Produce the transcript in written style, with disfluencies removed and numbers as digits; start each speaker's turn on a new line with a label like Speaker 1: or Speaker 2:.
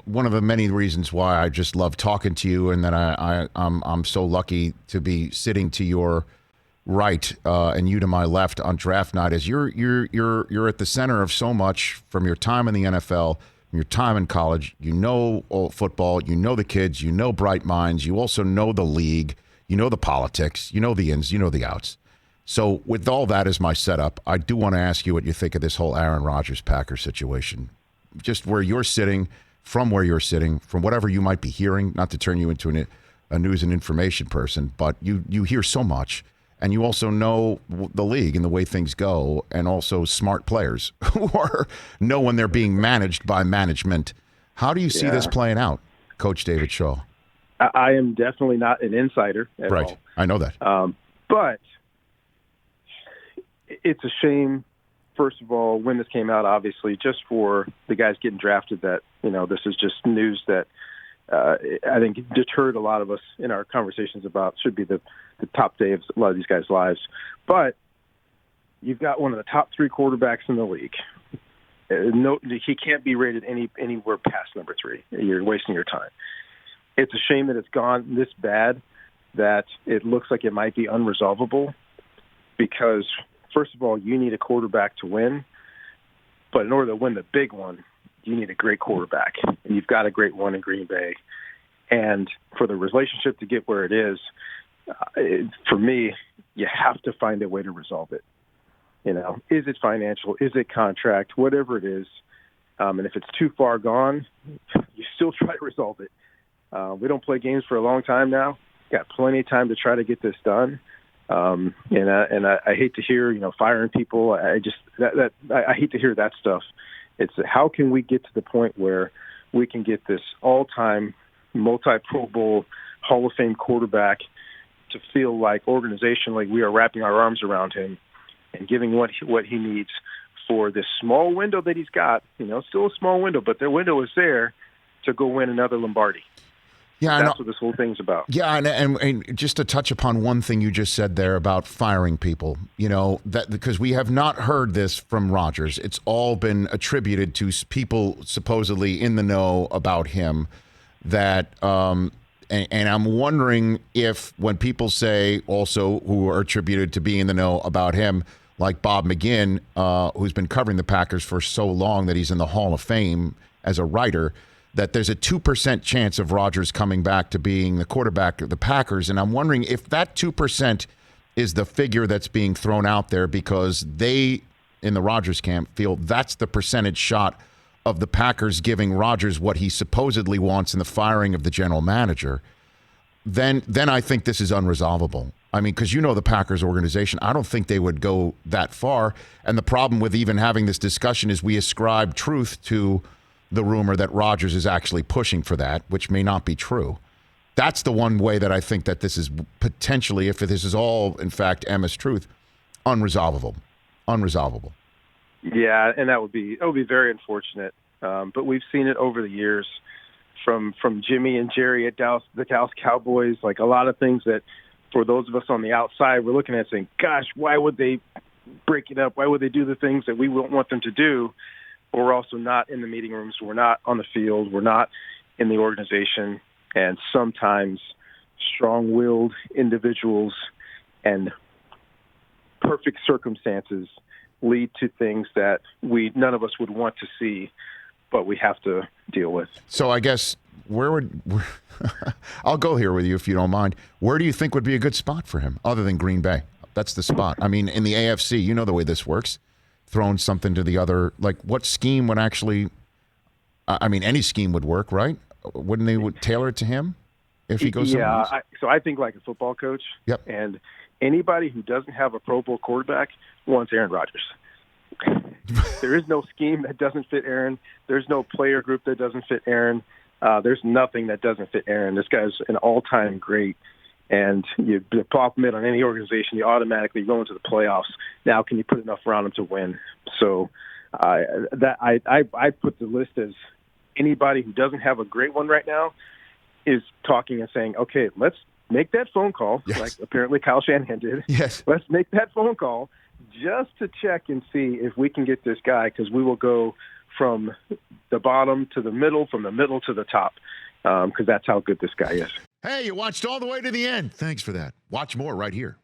Speaker 1: one of the many reasons why I just love talking to you, and that I'm so lucky to be sitting to your right and you to my left on draft night, is you're at the center of so much from your time in the NFL, from your time in college. You know all football, you know the kids, you know bright minds, you also know the league, you know the politics, you know the ins, you know the outs. So with all that as my setup, I do want to ask you what you think of this whole Aaron Rodgers-Packers situation. Just where you're sitting, from where you're sitting, from whatever you might be hearing, not to turn you into a news and information person, but you hear so much, and you also know the league and the way things go, and also smart players who know when they're being managed by management. How do you see this playing out, Coach David Shaw?
Speaker 2: I am definitely not an insider at all.
Speaker 1: Right, I know that.
Speaker 2: But it's a shame, first of all, when this came out, obviously, just for the guys getting drafted, that, this is just news that I think deterred a lot of us in our conversations about should be the top day of a lot of these guys' lives. But you've got one of the top 3 quarterbacks in the league. No, he can't be rated anywhere past number 3. You're wasting your time. It's a shame that it's gone this bad, that it looks like it might be unresolvable, because first of all, you need a quarterback to win, but in order to win the big one, you need a great quarterback, and you've got a great one in Green Bay. And for the relationship to get where it is, for me, you have to find a way to resolve it. Is it financial? Is it contract? Whatever it is. And if it's too far gone, you still try to resolve it. We don't play games for a long time now. Got plenty of time to try to get this done. And I hate to hear, firing people. I hate to hear that stuff. It's how can we get to the point where we can get this all-time multi-Pro Bowl Hall of Fame quarterback to feel like organizationally we are wrapping our arms around him and giving what he needs for this small window that he's got. Still a small window, but their window is there to go win another Lombardi.
Speaker 1: Yeah,
Speaker 2: that's what this whole thing's about.
Speaker 1: Yeah, and just to touch upon one thing you just said there about firing people, that because we have not heard this from Rodgers. It's all been attributed to people supposedly in the know about him. That and I'm wondering if when people say also who are attributed to being in the know about him, like Bob McGinn, who's been covering the Packers for so long that he's in the Hall of Fame as a writer, that there's a 2% chance of Rodgers coming back to being the quarterback of the Packers. And I'm wondering if that 2% is the figure that's being thrown out there because they, in the Rodgers camp, feel that's the percentage shot of the Packers giving Rodgers what he supposedly wants in the firing of the general manager. Then I think this is unresolvable. I mean, because the Packers organization, I don't think they would go that far. And the problem with even having this discussion is we ascribe truth to the rumor that Rodgers is actually pushing for that, which may not be true. That's the one way that I think that this is potentially, if this is all, in fact, Emma's truth, unresolvable.
Speaker 2: Yeah, and that would be very unfortunate. But we've seen it over the years from Jimmy and Jerry at the Dallas Cowboys, like a lot of things that for those of us on the outside, we're looking at saying, gosh, why would they break it up? Why would they do the things that we won't want them to do? But we're also not in the meeting rooms. We're not on the field. We're not in the organization. And sometimes strong-willed individuals and perfect circumstances lead to things that none of us would want to see, but we have to deal with.
Speaker 1: So I guess I'll go here with you if you don't mind. Where do you think would be a good spot for him other than Green Bay? That's the spot. I mean, in the AFC, you know the way this works. Throwing something to the other, like what scheme would actually, any scheme would work, right? Wouldn't they tailor it to him if he goes somewhere else?
Speaker 2: So I think like a football coach.
Speaker 1: Yep.
Speaker 2: And anybody who doesn't have a Pro Bowl quarterback wants Aaron Rodgers. There is no scheme that doesn't fit Aaron. There's no player group that doesn't fit Aaron. There's nothing that doesn't fit Aaron. This guy's an all-time great. And you pop him in on any organization, you automatically go into the playoffs. Now, can you put enough around him to win? So I put the list as anybody who doesn't have a great one right now is talking and saying, okay, let's make that phone call, like apparently Kyle Shanahan did.
Speaker 1: Yes.
Speaker 2: Let's make that phone call just to check and see if we can get this guy, because we will go from the bottom to the middle, from the middle to the top, because that's how good this guy is.
Speaker 1: Hey, you watched all the way to the end. Thanks for that. Watch more right here.